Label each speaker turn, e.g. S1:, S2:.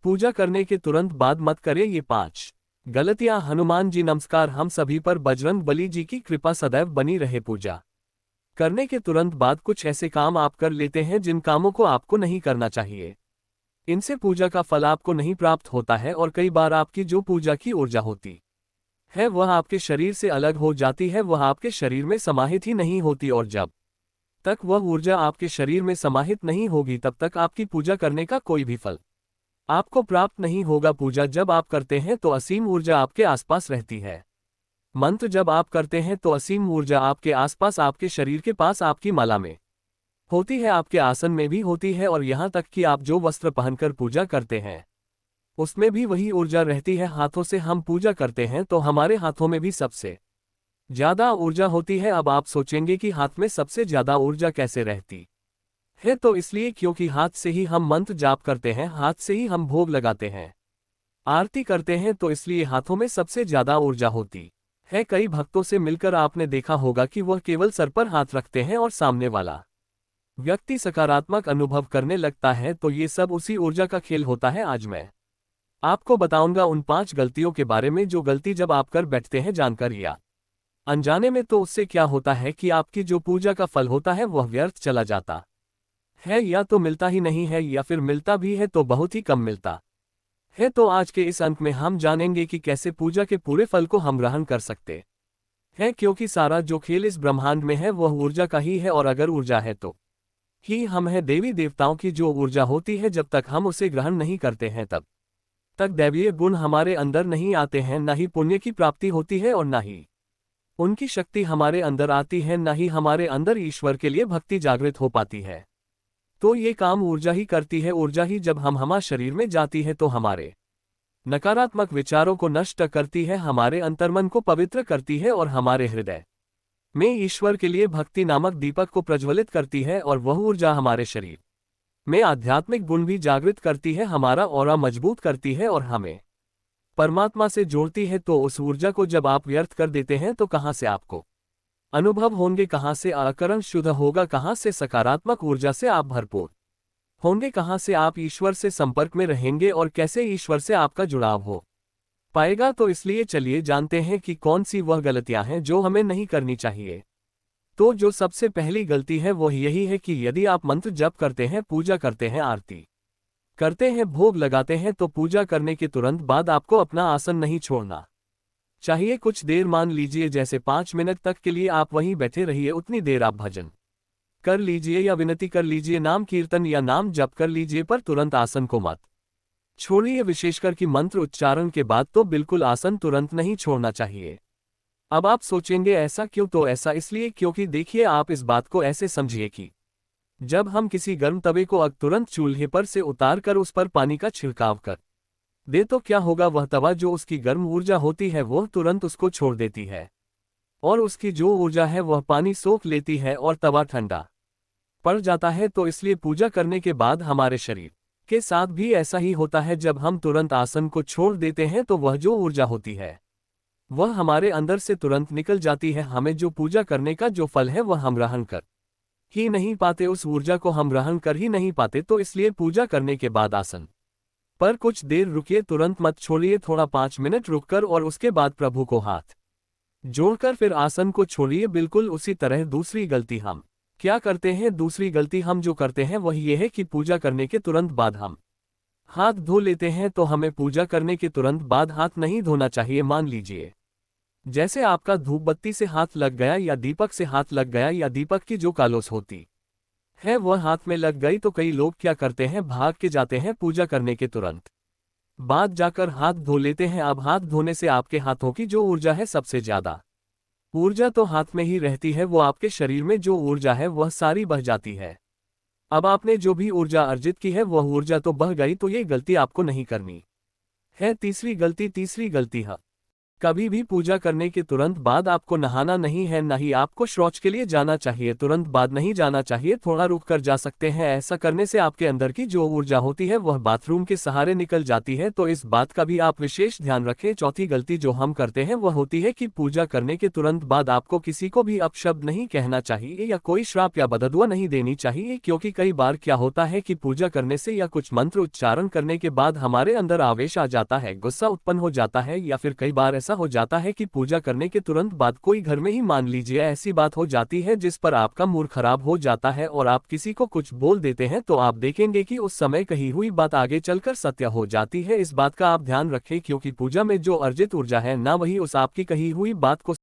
S1: पूजा करने के तुरंत बाद मत करें ये 5 गलतियां। हनुमान जी नमस्कार। हम सभी पर बजरंग बली जी की कृपा सदैव बनी रहे। पूजा करने के तुरंत बाद कुछ ऐसे काम आप कर लेते हैं जिन कामों को आपको नहीं करना चाहिए। इनसे पूजा का फल आपको नहीं प्राप्त होता है और कई बार आपकी जो पूजा की ऊर्जा होती है वह आपके शरीर से अलग हो जाती है, वह आपके शरीर में समाहित ही नहीं होती, और जब तक वह ऊर्जा आपके शरीर में समाहित नहीं होगी तब तक आपकी पूजा करने का कोई भी फल आपको प्राप्त नहीं होगा। पूजा जब आप करते हैं तो असीम ऊर्जा आपके आसपास रहती है। मंत्र जब आप करते हैं तो असीम ऊर्जा आपके आसपास, आपके शरीर के पास, आपकी माला में होती है, आपके आसन में भी होती है, और यहाँ तक कि आप जो वस्त्र पहनकर पूजा करते हैं उसमें भी वही ऊर्जा रहती है। हाथों से हम पूजा करते हैं तो हमारे हाथों में भी सबसे ज्यादा ऊर्जा होती है। अब आप सोचेंगे कि हाथ में सबसे ज्यादा ऊर्जा कैसे रहती है, तो इसलिए क्योंकि हाथ से ही हम मंत्र जाप करते हैं, हाथ से ही हम भोग लगाते हैं, आरती करते हैं, तो इसलिए हाथों में सबसे ज्यादा ऊर्जा होती है। कई भक्तों से मिलकर आपने देखा होगा कि वह केवल सर पर हाथ रखते हैं और सामने वाला व्यक्ति सकारात्मक अनुभव करने लगता है, तो ये सब उसी ऊर्जा का खेल होता है। आज मैं आपको बताऊंगा उन 5 गलतियों के बारे में जो गलती जब आप कर बैठते हैं जानकर या अनजाने में, तो उससे क्या होता है कि आपकी जो पूजा का फल होता है वह व्यर्थ चला जाता है, या तो मिलता ही नहीं है, या फिर मिलता भी है तो बहुत ही कम मिलता है। तो आज के इस अंक में हम जानेंगे कि कैसे पूजा के पूरे फल को हम ग्रहण कर सकते हैं, क्योंकि सारा जो खेल इस ब्रह्मांड में है वह ऊर्जा का ही है, और अगर ऊर्जा है तो ही हम हैं। देवी देवताओं की जो ऊर्जा होती है, जब तक हम उसे ग्रहण नहीं करते हैं तब तक दैवीय गुण हमारे अंदर नहीं आते हैं, न ही पुण्य की प्राप्ति होती है और न ही उनकी शक्ति हमारे अंदर आती है, न ही हमारे अंदर ईश्वर के लिए भक्ति जागृत हो पाती है। तो ये काम ऊर्जा ही करती है। ऊर्जा ही जब हम हमारे शरीर में जाती है तो हमारे नकारात्मक विचारों को नष्ट करती है, हमारे अंतर्मन को पवित्र करती है और हमारे हृदय में ईश्वर के लिए भक्ति नामक दीपक को प्रज्वलित करती है, और वह ऊर्जा हमारे शरीर में आध्यात्मिक गुण भी जागृत करती है, हमारा ऑरा मजबूत करती है और हमें परमात्मा से जोड़ती है। तो उस ऊर्जा को जब आप व्यर्थ कर देते हैं तो कहां से आपको अनुभव होंगे, कहां से आकरण शुद्ध होगा, कहां से सकारात्मक ऊर्जा से आप भरपूर होंगे, कहां से आप ईश्वर से संपर्क में रहेंगे और कैसे ईश्वर से आपका जुड़ाव हो पाएगा। तो इसलिए चलिए जानते हैं कि कौन सी वह गलतियां हैं जो हमें नहीं करनी चाहिए। तो जो सबसे पहली गलती है वह यही है कि यदि आप मंत्र जप करते हैं, पूजा करते हैं, आरती करते हैं, भोग लगाते हैं, तो पूजा करने के तुरंत बाद आपको अपना आसन नहीं छोड़ना चाहिए। कुछ देर मान लीजिए, जैसे 5 मिनट तक के लिए आप वहीं बैठे रहिए, उतनी देर आप भजन कर लीजिए या विनती कर लीजिए, नाम कीर्तन या नाम जप कर लीजिए, पर तुरंत आसन को मत छोड़िए। विशेषकर कि मंत्र उच्चारण के बाद तो बिल्कुल आसन तुरंत नहीं छोड़ना चाहिए। अब आप सोचेंगे ऐसा क्यों? तो ऐसा इसलिए क्योंकि देखिए, आप इस बात को ऐसे समझिए कि जब हम किसी गर्म तवे को तुरंत चूल्हे पर से उतार कर उस पर पानी का छिड़काव कर दे तो क्या होगा, वह तवा जो उसकी गर्म ऊर्जा होती है वह तुरंत उसको छोड़ देती है, और उसकी जो ऊर्जा है वह पानी सोख लेती है और तवा ठंडा पड़ जाता है। तो इसलिए पूजा करने के बाद हमारे शरीर के साथ भी ऐसा ही होता है। जब हम तुरंत आसन को छोड़ देते हैं तो वह जो ऊर्जा होती है वह हमारे अंदर से तुरंत निकल जाती है। हमें जो पूजा करने का जो फल है वह हम ग्रहण कर ही नहीं पाते, उस ऊर्जा को हम ग्रहण कर ही नहीं पाते। तो इसलिए पूजा करने के बाद आसन पर कुछ देर रुकिए, तुरंत मत छोड़िए, थोड़ा 5 मिनट रुककर और उसके बाद प्रभु को हाथ जोड़कर फिर आसन को छोड़िए। बिल्कुल उसी तरह दूसरी गलती हम क्या करते हैं, दूसरी गलती हम जो करते हैं वह ये है कि पूजा करने के तुरंत बाद हम हाथ धो लेते हैं। तो हमें पूजा करने के तुरंत बाद हाथ नहीं धोना चाहिए। मान लीजिए जैसे आपका धूप बत्ती से हाथ लग गया या दीपक से हाथ लग गया या दीपक की जो कालोस होती है वह हाथ में लग गई, तो कई लोग क्या करते हैं, भाग के जाते हैं पूजा करने के तुरंत बाद जाकर हाथ धो लेते हैं। अब हाथ धोने से आपके हाथों की जो ऊर्जा है, सबसे ज्यादा ऊर्जा तो हाथ में ही रहती है, वो आपके शरीर में जो ऊर्जा है वह सारी बह जाती है। अब आपने जो भी ऊर्जा अर्जित की है वह ऊर्जा तो बह गई, तो ये गलती आपको नहीं करनी है। तीसरी गलती है कभी भी पूजा करने के तुरंत बाद आपको नहाना नहीं है, न ही आपको शौच के लिए जाना चाहिए। तुरंत बाद नहीं जाना चाहिए, थोड़ा रुक कर जा सकते हैं। ऐसा करने से आपके अंदर की जो ऊर्जा होती है वह बाथरूम के सहारे निकल जाती है, तो इस बात का भी आप विशेष ध्यान रखें। चौथी गलती जो हम करते हैं वह होती है कि पूजा करने के तुरंत बाद आपको किसी को भी अपशब्द नहीं कहना चाहिए या कोई श्राप या बददुआ नहीं देनी चाहिए, क्योंकि कई बार क्या होता है कि पूजा करने से या कुछ मंत्र उच्चारण करने के बाद हमारे अंदर आवेश आ जाता है, गुस्सा उत्पन्न हो जाता है, या फिर कई बार हो जाता है कि पूजा करने के तुरंत बाद कोई घर में ही मान लीजिए ऐसी बात हो जाती है जिस पर आपका मूड खराब हो जाता है और आप किसी को कुछ बोल देते हैं, तो आप देखेंगे कि उस समय कही हुई बात आगे चलकर सत्य हो जाती है। इस बात का आप ध्यान रखें, क्योंकि पूजा में जो अर्जित ऊर्जा है ना वही उस आपकी कही हुई बात को